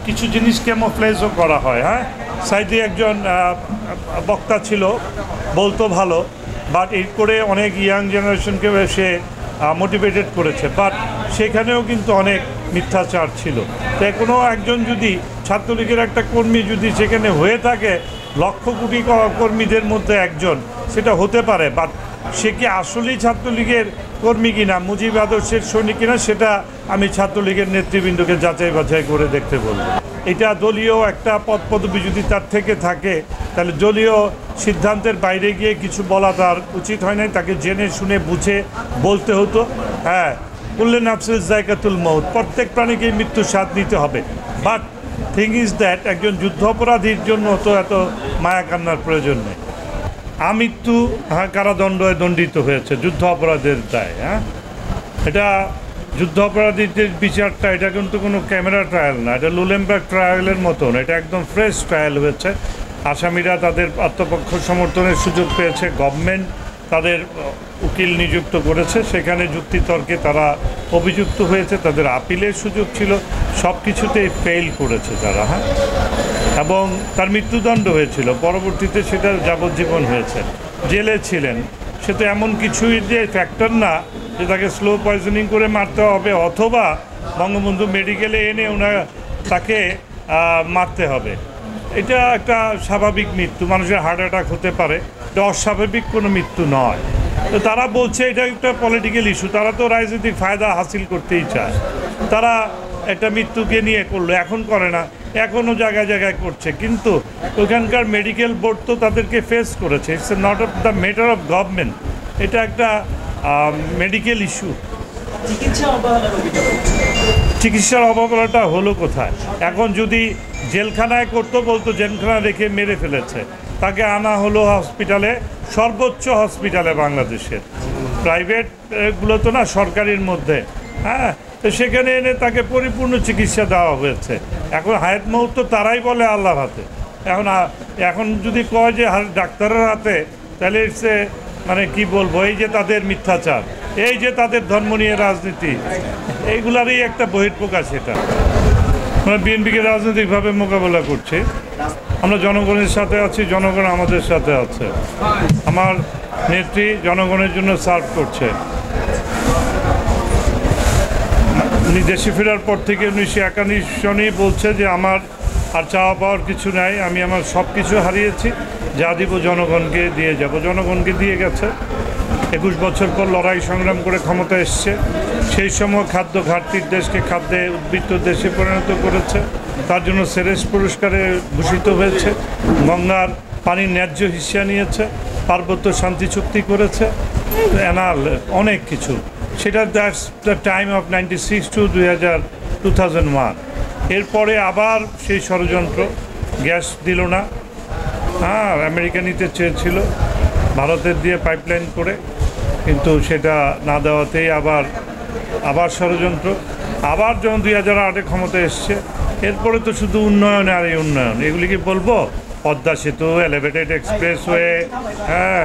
কিছু জিনিস ক্যামোফ্লেজও করা হয়। হ্যাঁ, সাইডে একজন বক্তা ছিল, বলতো ভালো, বাট এই করে অনেক ইয়াং জেনারেশনকে সে মোটিভেটেড করেছে, বাট সেখানেও কিন্তু অনেক মিথ্যাচার ছিল। তাই কোনো একজন যদি ছাত্রলীগের একটা কর্মী যদি সেখানে হয়ে থাকে লক্ষ কোটি কর্মীদের মধ্যে একজন, সেটা হতে পারে, বাট সে কি আসলেই ছাত্রলীগের কর্মী কিনা, মুজিব আদর্শের সৈনিক কিনা, সেটা আমি ছাত্রলীগের নেতৃবৃন্দকে যাচাই বাছাই করে দেখতে বলব। এটা দলীয় একটা পদপদবি যদি তার থেকে থাকে, তাহলে দলীয় সিদ্ধান্তের বাইরে গিয়ে কিছু বলা তার উচিত হয় নাই, তাকে জেনে শুনে বুঝে বলতে হতো। হ্যাঁ, কুল্লে নাফসিস যায়কাতুল মউত, প্রত্যেক প্রাণীকেই মৃত্যুর স্বাদ নিতে হবে, বাট থিং ইজ দ্যাট একজন যুদ্ধ অপরাধীর জন্য তো এত মায়া কান্নার প্রয়োজন নেই। আমৃত্যু কারাদণ্ডে দণ্ডিত হয়েছে যুদ্ধ অপরাধের দায়। হ্যাঁ, এটা যুদ্ধ অপরাধীদের বিচারটা, এটা কিন্তু কোনো ক্যামেরা ট্রায়াল না, এটা লুলেমবার্গ ট্রায়ালের মতন, এটা একদম ফ্রেশ ট্রায়াল হয়েছে। আসামিরা তাদের আত্মপক্ষ সমর্থনের সুযোগ পেয়েছে, গভর্নমেন্ট তাদের উকিল নিযুক্ত করেছে, সেখানে যুক্তিতর্কে তারা অভিযুক্ত হয়েছে, তাদের আপিলের সুযোগ ছিল, সব কিছুতেই ফেল করেছে তারা। হ্যাঁ, এবং তার মৃত্যুদণ্ড হয়েছিল, পরবর্তীতে সেটা যাবজ্জীবন হয়েছে, জেলে ছিলেন। সে তো এমন কিছুই যে ফ্যাক্টর না যে তাকে স্লো পয়জনিং করে মারতে হবে, অথবা বঙ্গবন্ধু মেডিকেলে এনে তাকে মারতে হবে। এটা একটা স্বাভাবিক মৃত্যু, মানুষের হার্ট অ্যাটাক হতে পারে, এটা অস্বাভাবিক কোনো মৃত্যু নয়। তো তারা বলছে এটা একটা পলিটিক্যাল ইস্যু, তারা তো রাজনৈতিক ফায়দা হাসিল করতেই চায়, তারা একটা মৃত্যুকে নিয়ে করলো, এখন করে না, এখনও জায়গায় জায়গায় করছে, কিন্তু ওখানকার মেডিকেল বোর্ড তো তাদেরকে ফেস করেছে। It's not of the matter of government, এটা একটা মেডিকেল ইস্যু। চিকিৎসার অবহেলাটা হলো কোথায়? এখন যদি জেলখানায় করতো, বলতো জেলখানা রেখে মেরে ফেলেছে, তাকে আনা হলো হসপিটালে, সর্বোচ্চ হসপিটালে বাংলাদেশের, প্রাইভেটগুলো তো না, সরকারির মধ্যে। হ্যাঁ, তো সেখানে এনে তাকে পরিপূর্ণ চিকিৎসা দেওয়া হয়েছে। এখন হায়াত মউত তো তারাই বলে আল্লাহর হাতে। এখন যদি কয় যে ডাক্তারের হাতে, তাহলে সে মানে কি বলবো, এই যে তাদের মিথ্যাচার, এই যে তাদের ধর্ম নিয়ে রাজনীতি, এইগুলারই একটা বহিঃপ্রকাশ। এটা মানে বিএনপিকে রাজনৈতিকভাবে মোকাবেলা করছে, আমরা জনগণের সাথে আছি, জনগণ আমাদের সাথে আছে, আমার নেত্রী জনগণের জন্য সার্ভ করছে। দেশে ফেরার পর থেকে 1951 সনেই বলছে যে আমার আর চাওয়া পাওয়ার কিছু নাই, আমি আমার সব কিছু হারিয়েছি, যা দিব জনগণকে দিয়ে যাব। জনগণকে দিয়ে গেছে। 21 বছর পর লড়াই সংগ্রাম করে ক্ষমতা এসছে, সেই সময় খাদ্য ঘাটতির দেশকে খাদ্যে উদ্বৃত্ত দেশে পরিণত করেছে, তার জন্য সেরেস পুরস্কারে ভূষিত হয়েছে, গঙ্গার পানির ন্যায্য হিস্সা নিয়েছে, পার্বত্য শান্তি চুক্তি করেছে, অনেক কিছু। সেটা that's the time of 96 to 2001। এরপরে আবার সেই ষড়যন্ত্র, গ্যাস দিল না, হ্যাঁ, আমেরিকা নিতে চেয়েছিল ভারতের দিয়ে পাইপলাইন করে, কিন্তু সেটা না দেওয়াতেই আবার ষড়যন্ত্র, আবার যখন 2008-এ ক্ষমতা এসছে, এরপরে তো শুধু উন্নয়ন আর এই উন্নয়ন। এগুলি কি বলবো? পদ্মা সেতু, এলিভেটেড এক্সপ্রেসওয়ে, হ্যাঁ,